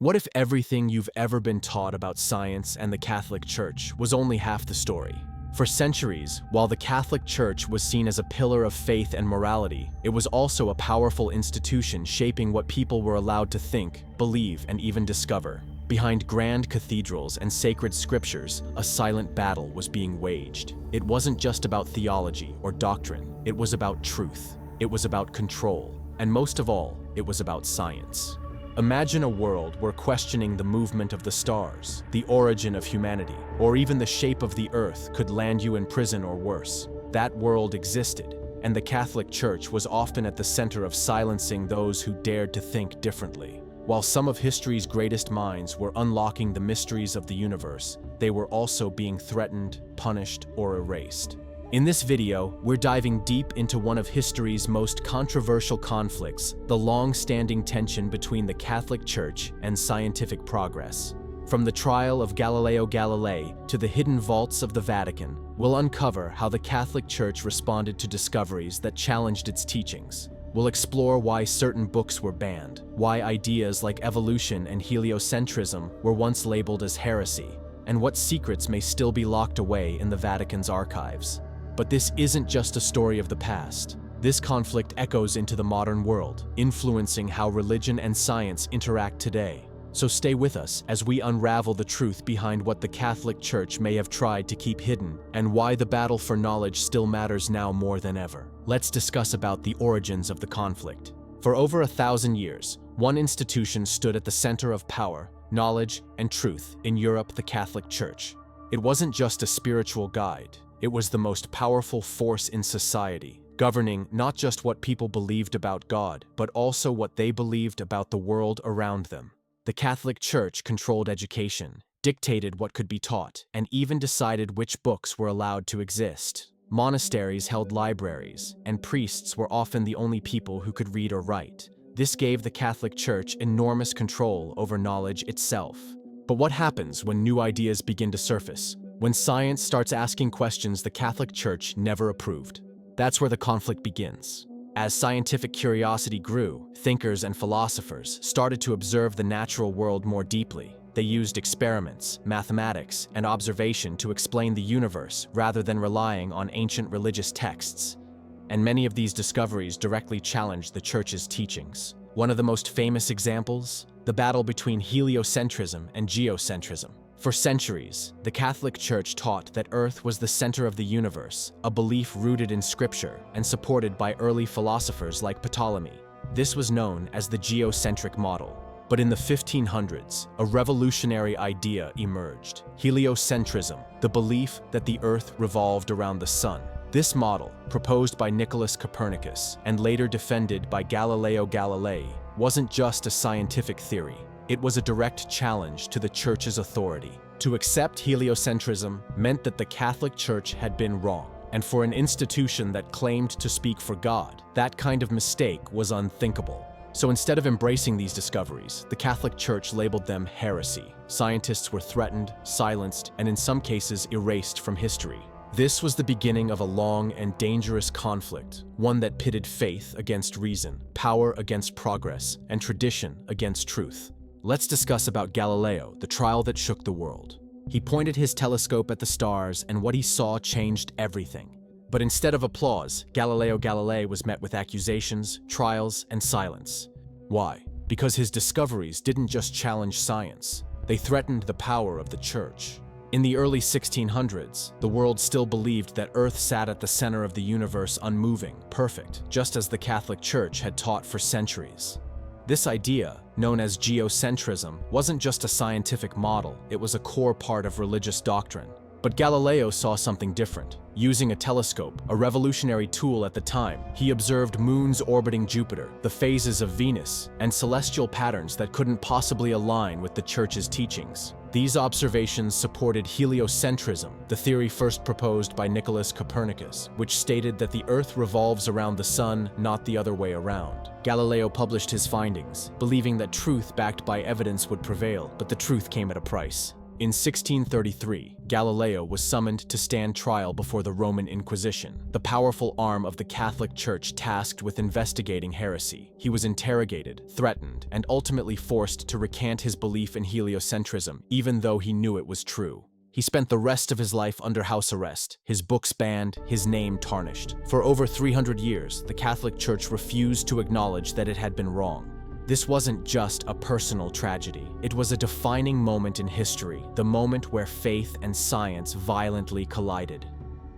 What if everything you've ever been taught about science and the Catholic Church was only half the story? For centuries, while the Catholic Church was seen as a pillar of faith and morality, it was also a powerful institution shaping what people were allowed to think, believe, and even discover. Behind grand cathedrals and sacred scriptures, a silent battle was being waged. It wasn't just about theology or doctrine, it was about truth, it was about control, and most of all, it was about science. Imagine a world where questioning the movement of the stars, the origin of humanity, or even the shape of the earth could land you in prison or worse. That world existed, and the Catholic Church was often at the center of silencing those who dared to think differently. While some of history's greatest minds were unlocking the mysteries of the universe, they were also being threatened, punished, or erased. In this video, we're diving deep into one of history's most controversial conflicts, the long-standing tension between the Catholic Church and scientific progress. From the trial of Galileo Galilei to the hidden vaults of the Vatican, we'll uncover how the Catholic Church responded to discoveries that challenged its teachings. We'll explore why certain books were banned, why ideas like evolution and heliocentrism were once labeled as heresy, and what secrets may still be locked away in the Vatican's archives. But this isn't just a story of the past. This conflict echoes into the modern world, influencing how religion and science interact today. So stay with us as we unravel the truth behind what the Catholic Church may have tried to keep hidden and why the battle for knowledge still matters now more than ever. Let's discuss about the origins of the conflict. For over 1,000 years, one institution stood at the center of power, knowledge, and truth in Europe, the Catholic Church. It wasn't just a spiritual guide. It was the most powerful force in society, governing not just what people believed about God, but also what they believed about the world around them. The Catholic Church controlled education, dictated what could be taught, and even decided which books were allowed to exist. Monasteries held libraries, and priests were often the only people who could read or write. This gave the Catholic Church enormous control over knowledge itself. But what happens when new ideas begin to surface? When science starts asking questions the Catholic Church never approved. That's where the conflict begins. As scientific curiosity grew, thinkers and philosophers started to observe the natural world more deeply. They used experiments, mathematics, and observation to explain the universe rather than relying on ancient religious texts. And many of these discoveries directly challenged the Church's teachings. One of the most famous examples, the battle between heliocentrism and geocentrism. For centuries, the Catholic Church taught that Earth was the center of the universe, a belief rooted in Scripture and supported by early philosophers like Ptolemy. This was known as the geocentric model. But in the 1500s, a revolutionary idea emerged: heliocentrism, the belief that the Earth revolved around the sun. This model, proposed by Nicholas Copernicus and later defended by Galileo Galilei, wasn't just a scientific theory. It was a direct challenge to the Church's authority. To accept heliocentrism meant that the Catholic Church had been wrong, and for an institution that claimed to speak for God, that kind of mistake was unthinkable. So instead of embracing these discoveries, the Catholic Church labeled them heresy. Scientists were threatened, silenced, and in some cases erased from history. This was the beginning of a long and dangerous conflict, one that pitted faith against reason, power against progress, and tradition against truth. Let's discuss about Galileo, the trial that shook the world. He pointed his telescope at the stars, and what he saw changed everything. But instead of applause, Galileo Galilei was met with accusations, trials, and silence. Why? Because his discoveries didn't just challenge science, they threatened the power of the Church. In the early 1600s, the world still believed that Earth sat at the center of the universe, unmoving, perfect, just as the Catholic Church had taught for centuries. This idea, known as geocentrism, wasn't just a scientific model, it was a core part of religious doctrine. But Galileo saw something different. Using a telescope, a revolutionary tool at the time, he observed moons orbiting Jupiter, the phases of Venus, and celestial patterns that couldn't possibly align with the Church's teachings. These observations supported heliocentrism, the theory first proposed by Nicholas Copernicus, which stated that the Earth revolves around the sun, not the other way around. Galileo published his findings, believing that truth backed by evidence would prevail, but the truth came at a price. In 1633, Galileo was summoned to stand trial before the Roman Inquisition, the powerful arm of the Catholic Church tasked with investigating heresy. He was interrogated, threatened, and ultimately forced to recant his belief in heliocentrism, even though he knew it was true. He spent the rest of his life under house arrest, his books banned, his name tarnished. For over 300 years, the Catholic Church refused to acknowledge that it had been wrong. This wasn't just a personal tragedy. It was a defining moment in history, the moment where faith and science violently collided.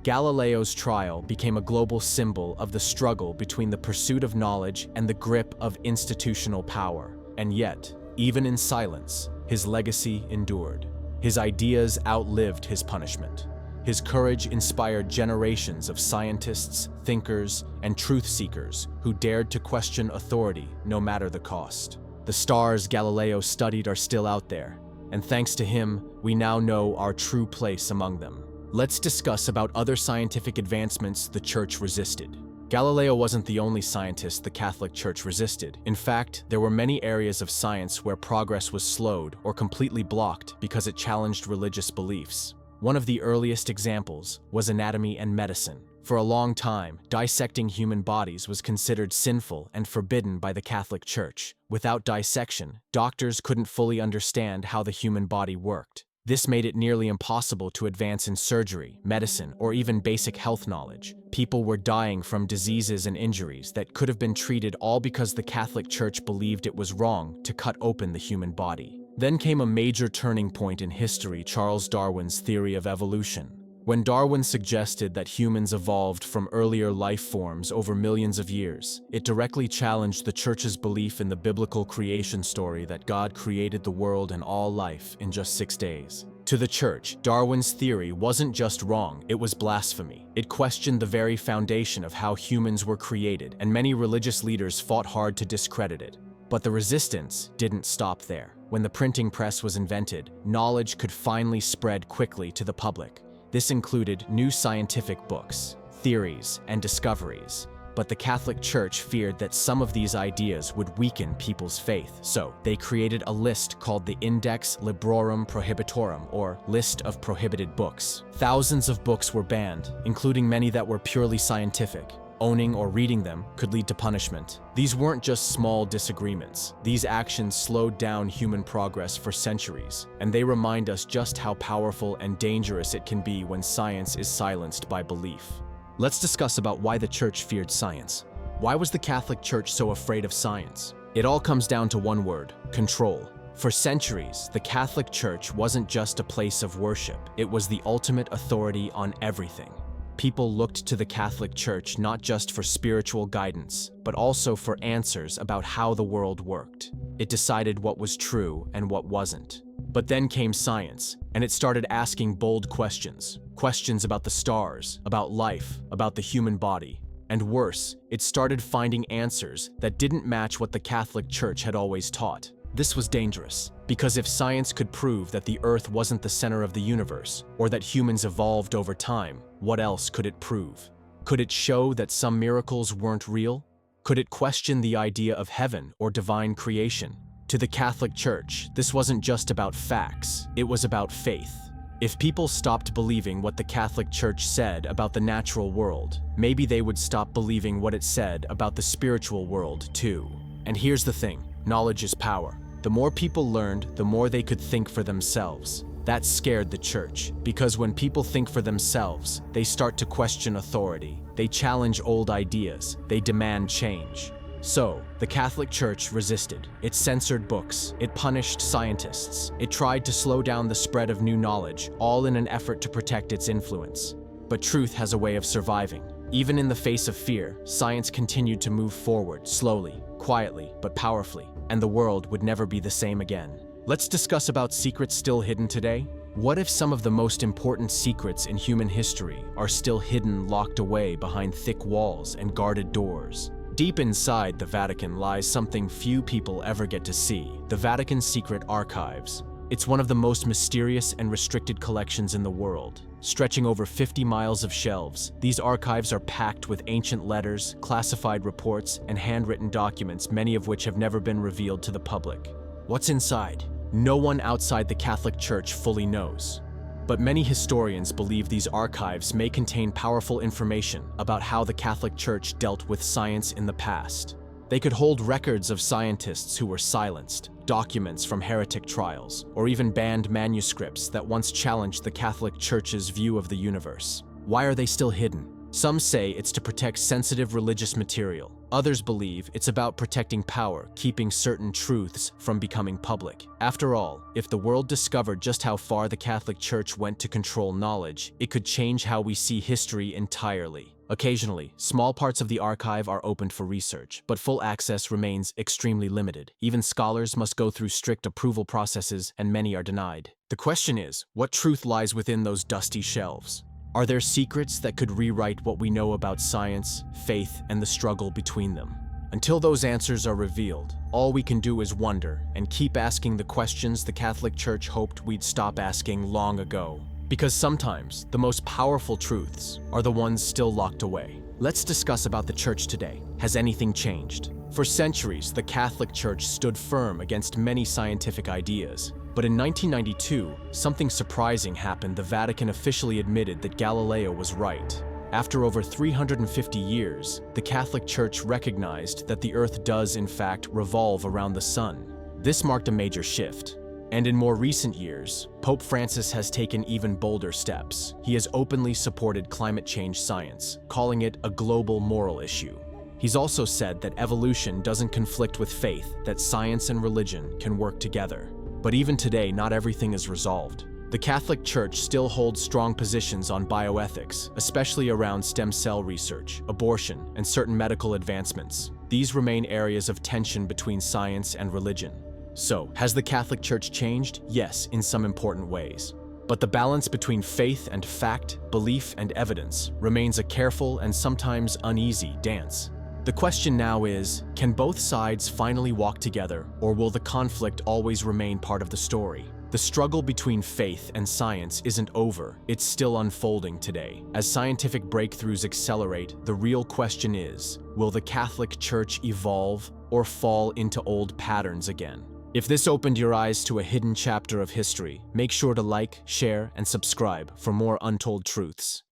Galileo's trial became a global symbol of the struggle between the pursuit of knowledge and the grip of institutional power. And yet, even in silence, his legacy endured. His ideas outlived his punishment. His courage inspired generations of scientists, thinkers, and truth seekers who dared to question authority no matter the cost. The stars Galileo studied are still out there, and thanks to him, we now know our true place among them. Let's discuss about other scientific advancements the Church resisted. Galileo wasn't the only scientist the Catholic Church resisted. In fact, there were many areas of science where progress was slowed or completely blocked because it challenged religious beliefs. One of the earliest examples was anatomy and medicine. For a long time, dissecting human bodies was considered sinful and forbidden by the Catholic Church. Without dissection, doctors couldn't fully understand how the human body worked. This made it nearly impossible to advance in surgery, medicine, or even basic health knowledge. People were dying from diseases and injuries that could have been treated all because the Catholic Church believed it was wrong to cut open the human body. Then came a major turning point in history, Charles Darwin's theory of evolution. When Darwin suggested that humans evolved from earlier life forms over millions of years, it directly challenged the Church's belief in the biblical creation story that God created the world and all life in just 6 days. To the Church, Darwin's theory wasn't just wrong, it was blasphemy. It questioned the very foundation of how humans were created, and many religious leaders fought hard to discredit it. But the resistance didn't stop there. When the printing press was invented, knowledge could finally spread quickly to the public. This included new scientific books, theories, and discoveries. But the Catholic Church feared that some of these ideas would weaken people's faith, so they created a list called the Index Librorum Prohibitorum, or List of Prohibited Books. Thousands of books were banned, including many that were purely scientific. Owning or reading them could lead to punishment. These weren't just small disagreements. These actions slowed down human progress for centuries, and they remind us just how powerful and dangerous it can be when science is silenced by belief. Let's discuss about why the Church feared science. Why was the Catholic Church so afraid of science? It all comes down to one word: control. For centuries, the Catholic Church wasn't just a place of worship. It was the ultimate authority on everything. People looked to the Catholic Church not just for spiritual guidance, but also for answers about how the world worked. It decided what was true and what wasn't. But then came science, and it started asking bold questions. Questions about the stars, about life, about the human body. And worse, it started finding answers that didn't match what the Catholic Church had always taught. This was dangerous, because if science could prove that the Earth wasn't the center of the universe, or that humans evolved over time, what else could it prove? Could it show that some miracles weren't real? Could it question the idea of heaven or divine creation? To the Catholic Church, this wasn't just about facts, it was about faith. If people stopped believing what the Catholic Church said about the natural world, maybe they would stop believing what it said about the spiritual world too. And here's the thing. Knowledge is power. The more people learned, the more they could think for themselves. That scared the Church, because when people think for themselves, they start to question authority. They challenge old ideas. They demand change. So, the Catholic Church resisted. It censored books. It punished scientists. It tried to slow down the spread of new knowledge, all in an effort to protect its influence. But truth has a way of surviving. Even in the face of fear, science continued to move forward, slowly, quietly, but powerfully, and the world would never be the same again. Let's discuss about secrets still hidden today. What if some of the most important secrets in human history are still hidden, locked away behind thick walls and guarded doors? Deep inside the Vatican lies something few people ever get to see: the Vatican Secret Archives. It's one of the most mysterious and restricted collections in the world. Stretching over 50 miles of shelves, these archives are packed with ancient letters, classified reports, and handwritten documents, many of which have never been revealed to the public. What's inside? no one outside the Catholic Church fully knows. But many historians believe these archives may contain powerful information about how the Catholic Church dealt with science in the past. They could hold records of scientists who were silenced, documents from heretic trials, or even banned manuscripts that once challenged the Catholic Church's view of the universe. Why are they still hidden? Some say it's to protect sensitive religious material. Others believe it's about protecting power, keeping certain truths from becoming public. After all, if the world discovered just how far the Catholic Church went to control knowledge, it could change how we see history entirely. Occasionally, small parts of the archive are opened for research, but full access remains extremely limited. Even scholars must go through strict approval processes, and many are denied. The question is, what truth lies within those dusty shelves? Are there secrets that could rewrite what we know about science, faith, and the struggle between them? Until those answers are revealed, all we can do is wonder and keep asking the questions the Catholic Church hoped we'd stop asking long ago. Because sometimes, the most powerful truths are the ones still locked away. Let's discuss about the Church today. Has anything changed? For centuries, the Catholic Church stood firm against many scientific ideas. But in 1992, something surprising happened. The Vatican officially admitted that Galileo was right. After over 350 years, the Catholic Church recognized that the Earth does, in fact, revolve around the Sun. This marked a major shift. And in more recent years, Pope Francis has taken even bolder steps. He has openly supported climate change science, calling it a global moral issue. He's also said that evolution doesn't conflict with faith, that science and religion can work together. But even today, not everything is resolved. The Catholic Church still holds strong positions on bioethics, especially around stem cell research, abortion, and certain medical advancements. These remain areas of tension between science and religion. So, has the Catholic Church changed? Yes, in some important ways. But the balance between faith and fact, belief and evidence, remains a careful and sometimes uneasy dance. The question now is, can both sides finally walk together, or will the conflict always remain part of the story? The struggle between faith and science isn't over, it's still unfolding today. As scientific breakthroughs accelerate, the real question is, will the Catholic Church evolve or fall into old patterns again? If this opened your eyes to a hidden chapter of history, make sure to like, share, and subscribe for more untold truths.